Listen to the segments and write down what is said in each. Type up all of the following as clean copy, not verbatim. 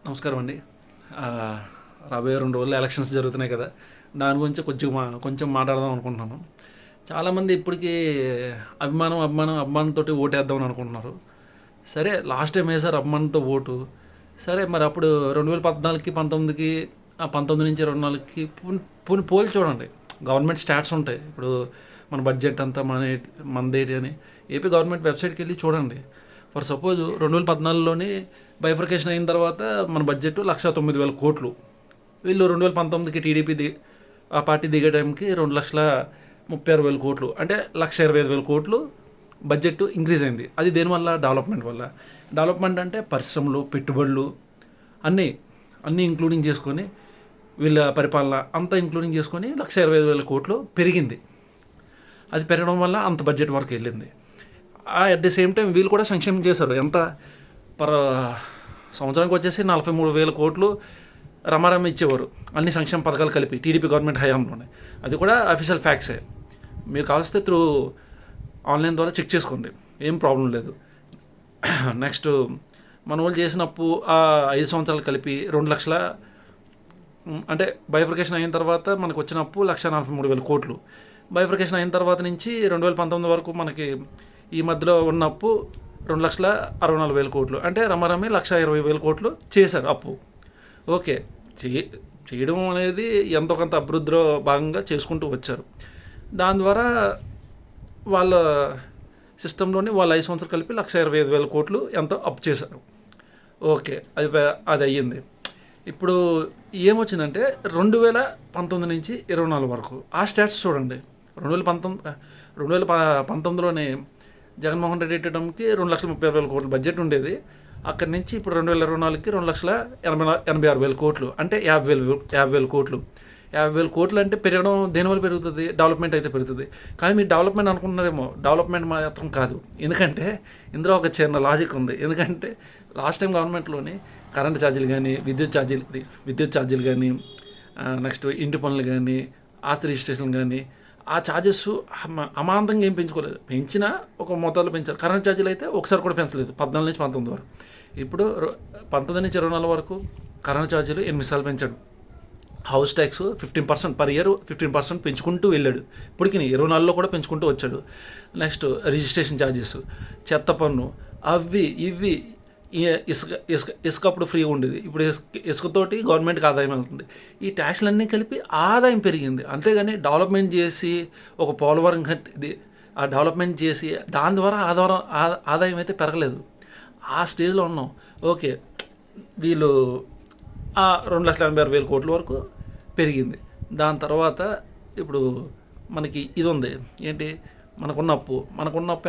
నమస్కారం అండి. రాబోయే 2 రోజుల్లో ఎలక్షన్స్ జరుగుతున్నాయి కదా! దాని గురించి కొంచెం మాట్లాడదాం అనుకుంటున్నాను. చాలామంది ఇప్పటికీ అభిమానంతోటి ఓటేద్దామని అనుకుంటున్నారు. సరే, లాస్ట్ టైం వేశారు అభిమానంతో ఓటు. సరే, మరి అప్పుడు 2014కి, 19కి, 19 నుంచి 24కి పోనీ పోల్చి చూడండి. గవర్నమెంట్ స్టాట్స్ ఉంటాయి. ఇప్పుడు మన బడ్జెట్ అంతా మనదేటి అని ఏపీ గవర్నమెంట్ వెబ్సైట్కి వెళ్ళి చూడండి. ఫర్ సపోజ్ 2014లోని బైఫర్కేషన్ అయిన తర్వాత మన బడ్జెట్ 1,09,000 కోట్లు. వీళ్ళు 2019కి ఆ పార్టీ దిగే టైంకి 2,36,000 కోట్లు, అంటే 1,25,000 కోట్లు బడ్జెట్ ఇంక్రీజ్ అయింది. అది దేనివల్ల? డెవలప్మెంట్ వల్ల. డెవలప్మెంట్ అంటే పరిశ్రమలు, పెట్టుబడులు అన్నీ ఇంక్లూడింగ్ చేసుకొని, వీళ్ళ పరిపాలన అంతా ఇంక్లూడింగ్ చేసుకొని 1,25,000 కోట్లు పెరిగింది. అది పెరగడం వల్ల అంత బడ్జెట్ వరకు వెళ్ళింది. అట్ ది సేమ్ టైం వీళ్ళు కూడా సంక్షేమం చేశారు. ఎంత పర్ సంవత్సరానికి వచ్చేసి 43,000 కోట్లు రమారమి ఇచ్చేవారు, అన్ని సంక్షేమ పథకాలు కలిపి టీడీపీ గవర్నమెంట్ హయాంలోనే. అది కూడా అఫీషియల్ ఫ్యాక్ట్సే. మీరు కావలిస్తే త్రూ ఆన్లైన్ ద్వారా చెక్ చేసుకోండి, ఏం ప్రాబ్లం లేదు. నెక్స్ట్, మన వాళ్ళు చేసిన అప్పు 5 సంవత్సరాలు కలిపి 2 లక్షల, అంటే బైఫర్కేషన్ అయిన తర్వాత మనకు వచ్చిన అప్పు 1,43,000 కోట్లు. బైఫర్కేషన్ అయిన తర్వాత నుంచి 2019 వరకు మనకి ఈ మధ్యలో ఉన్న అప్పు 2,64,000 కోట్లు, అంటే రమారమి 1,20,000 కోట్లు చేశారు అప్పు. ఓకే, చేయడం అనేది ఎంతో కొంత అభివృద్ధిలో భాగంగా చేసుకుంటూ వచ్చారు. దాని ద్వారా వాళ్ళ సిస్టంలోని వాళ్ళు 5 సంవత్సరాలు కలిపి 1,25,000 కోట్లు ఎంతో అప్పు చేశారు. ఓకే, అది అయ్యింది. ఇప్పుడు ఏమొచ్చిందంటే 2019 నుంచి 24 వరకు ఆ స్టాట్స్ చూడండి. 2019లోనే జగన్మోహన్ రెడ్డి పెట్టడంకి 2,30,000 కోట్లు బడ్జెట్ ఉండేది. అక్కడి నుంచి ఇప్పుడు 2024కి 2,86,000 కోట్లు, అంటే 50,000 కోట్లు. 50,000 కోట్లు అంటే పెరగడం దేనివల్ల పెరుగుతుంది? డెవలప్మెంట్ అయితే పెరుగుతుంది. కానీ మీరు డెవలప్మెంట్ అనుకుంటున్నారేమో, డెవలప్మెంట్ మాత్రం కాదు. ఎందుకంటే ఇందులో ఒక చిన్న లాజిక్ ఉంది. ఎందుకంటే లాస్ట్ టైం గవర్నమెంట్లోని కరెంట్ ఛార్జీలు కానీ, విద్యుత్ ఛార్జీలు కానీ, నెక్స్ట్ ఇంటి పనులు కానీ, ఆస్తి రిజిస్ట్రేషన్ కానీ, ఆ ఛార్జెస్ అమాంతంగా ఏం పెంచుకోలేదు. పెంచినా ఒక మొత్తాలు పెంచారు. కరెంట్ ఛార్జీలు అయితే ఒకసారి కూడా పెంచలేదు 14 నుంచి 19 వరకు. ఇప్పుడు 19 నుంచి 24 వరకు కరెంట్ ఛార్జీలు 8 సార్లు పెంచాడు. హౌస్ ట్యాక్స్ 15% పర్ ఇయర్ 15% పెంచుకుంటూ వెళ్ళాడు. ఇప్పటికి 24లో కూడా పెంచుకుంటూ వచ్చాడు. నెక్స్ట్ రిజిస్ట్రేషన్ ఛార్జెస్, చెత్త పన్ను, అవి ఇవి. ఇసుక అప్పుడు ఫ్రీగా ఉండేది, ఇప్పుడు ఇసుకతోటి గవర్నమెంట్కి ఆదాయం వెళ్తుంది. ఈ ట్యాక్స్లన్నీ కలిపి ఆదాయం పెరిగింది. అంతేగాని డెవలప్మెంట్ చేసి ఒక పోలవరం కట్టి ఆ డెవలప్మెంట్ చేసి దాని ద్వారా ఆదాయం అయితే పెరగలేదు. ఆ స్టేజ్లో ఉన్నాం. ఓకే, వీళ్ళు 2,86,000 కోట్ల వరకు పెరిగింది. దాని తర్వాత ఇప్పుడు మనకి ఇది ఉంది ఏంటి, మనకున్న అప్పు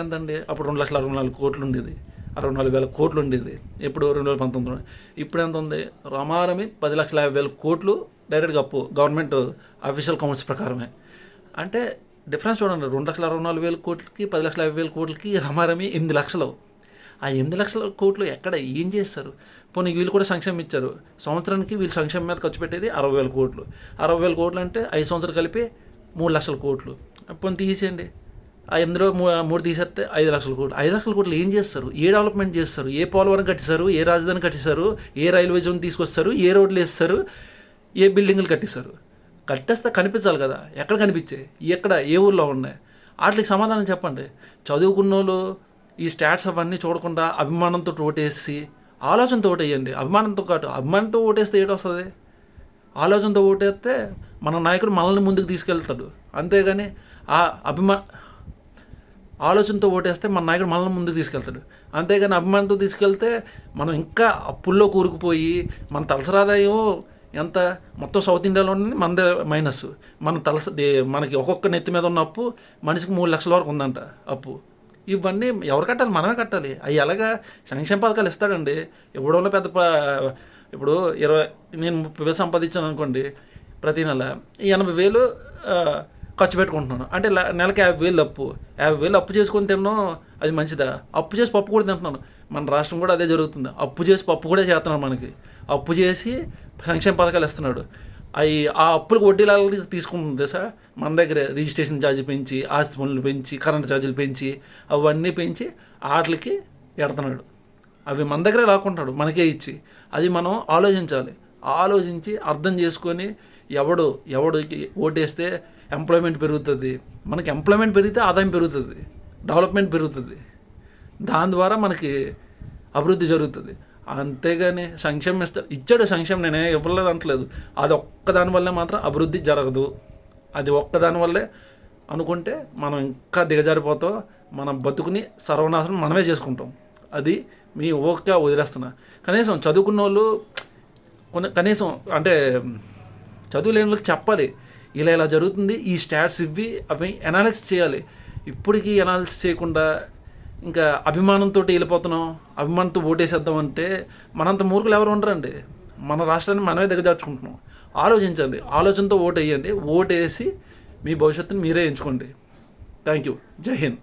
ఎంతండి? అప్పుడు 2,64,000 కోట్లు ఉండేది, 64,000 కోట్లు ఉండేది ఎప్పుడు 2019లో. ఇప్పుడు ఎంత ఉంది? రమారమి 10,50,000 కోట్లు డైరెక్ట్గా అప్పు, గవర్నమెంట్ అఫీషియల్ కౌంట్స్ ప్రకారమే. అంటే డిఫరెన్స్ చూడండి, 2,64,000 కోట్లకి 10,50,000 కోట్లకి రమారమి 8 లక్షలు. ఆ 8 లక్షల కోట్లు ఎక్కడ ఏం చేస్తారు? పోనీ వీళ్ళు కూడా సంక్షేమం ఇచ్చారు. సంవత్సరానికి వీళ్ళు సంక్షేమం మీద ఖర్చు పెట్టేది 60,000 కోట్లు. 60,000 కోట్లు అంటే 5 సంవత్సరాలు కలిపి 3 లక్షల కోట్లు. పోనీ తీసేయండి, ఆ 8లో 3 తీసేస్తే 5 లక్షల కోట్లు. 5 లక్షల కోట్లు ఏం చేస్తారు? ఏ డెవలప్మెంట్ చేస్తారు? ఏ పోలవరం కట్టిస్తారు? ఏ రాజధాని కట్టిస్తారు? ఏ రైల్వే జోన్ తీసుకొస్తారు? ఏ రోడ్లు వేస్తారు? ఏ బిల్డింగ్లు కట్టిస్తారు? కట్టేస్తే కనిపించాలి కదా. ఎక్కడ కనిపించాయి? ఎక్కడ ఏ ఊళ్ళో ఉన్నాయి? వాటికి సమాధానం చెప్పండి. చదువుకున్న వాళ్ళు ఈ స్టాట్స్ అవన్నీ చూడకుండా అభిమానంతో ఓటేసి ఆలోచనతో ఓటేయండి. అభిమానంతో ఓటేస్తే ఏటొస్తుంది? ఆలోచనతో ఓటేస్తే మన నాయకుడు మనల్ని ముందుకు తీసుకెళ్తాడు. అంతేగాని ఆలోచనతో ఓటేస్తే మన నాయకుడు మనల్ని ముందుకు తీసుకెళ్తాడు. అంతేగాని అభిమానంతో తీసుకెళ్తే మనం ఇంకా అప్పుల్లో కూరుకుపోయి మన తలసరాదాయం ఎంత మొత్తం సౌత్ ఇండియాలోనే మనదే మైనస్. మనకి ఒక్కొక్క నెత్తి మీద ఉన్న అప్పు మనిషికి 3 లక్షల వరకు ఉందంట అప్పు. ఇవన్నీ ఎవరు కట్టాలి? మనమే కట్టాలి. అవి ఎలాగా? సంక్షేమ పథకాలు ఇస్తాడండి ఇవ్వడంలో పెద్ద ఇప్పుడు నేను 30,000 సంపాదించాను అనుకోండి, ప్రతి నెల 80,000 ఖర్చు పెట్టుకుంటున్నాను అంటే నెలకి 50,000 అప్పు. 50,000 అప్పు చేసుకొని తిన్నాం, అది మంచిదా? అప్పు చేసి పప్పు కూడా తింటున్నాను. మన రాష్ట్రం కూడా అదే జరుగుతుంది. అప్పు చేసి పప్పు కూడా చేస్తున్నాడు. మనకి అప్పు చేసి సంక్షేమ పథకాలు ఇస్తున్నాడు. ఆ అప్పులకు వడ్డీలు తీసుకుంటుంది సార్. మన దగ్గర రిజిస్ట్రేషన్ ఛార్జీ పెంచి, ఆస్తి పన్నులు పెంచి, కరెంట్ ఛార్జీలు పెంచి, అవన్నీ పెంచి వాటికి ఎడుతున్నాడు. అవి మన దగ్గరే లాక్కుంటాడు మనకే ఇచ్చి. అది మనం ఆలోచించాలి. ఆలోచించి అర్థం చేసుకొని ఎవడికి ఓటేస్తే ఎంప్లాయ్మెంట్ పెరుగుతుంది, మనకి ఎంప్లాయ్మెంట్ పెరిగితే ఆదాయం పెరుగుతుంది, డెవలప్మెంట్ పెరుగుతుంది, దాని ద్వారా మనకి అభివృద్ధి జరుగుతుంది. అంతేగాని సంక్షేమం ఇచ్చాడు సంక్షేమం, నేనే ఇవ్వలేదు అంటలేదు. అది ఒక్కదాని వల్లే మాత్రం అభివృద్ధి జరగదు. అది ఒక్కదాని వల్లే అనుకుంటే మనం ఇంకా దిగజారిపోతాం, మన బతుకుని సర్వనాశనం మనమే చేసుకుంటాం. అది మీ ఓకే వదిలేస్తున్నా. కనీసం చదువుకున్న వాళ్ళు కనీసం అంటే చదువు లేని వాళ్ళకి చెప్పాలి, ఇలా జరుగుతుంది, ఈ స్టాట్స్ ఇవి అవి అనాలిసిస్ చేయాలి. ఇప్పటికీ అనాలిసిస్ చేయకుండా ఇంకా అభిమానంతో వెళ్ళిపోతున్నాం, అభిమానంతో ఓటేసేద్దామంటే మనంత మూర్ఖులు ఎవరు ఉండరండి. మన రాష్ట్రాన్ని మనమే దిగజార్చుకుంటున్నాం. ఆలోచించండి, ఆలోచనతో ఓటు వేయండి, ఓటేసి మీ భవిష్యత్తుని మీరే ఎంచుకోండి. Thank you. జై హింద్.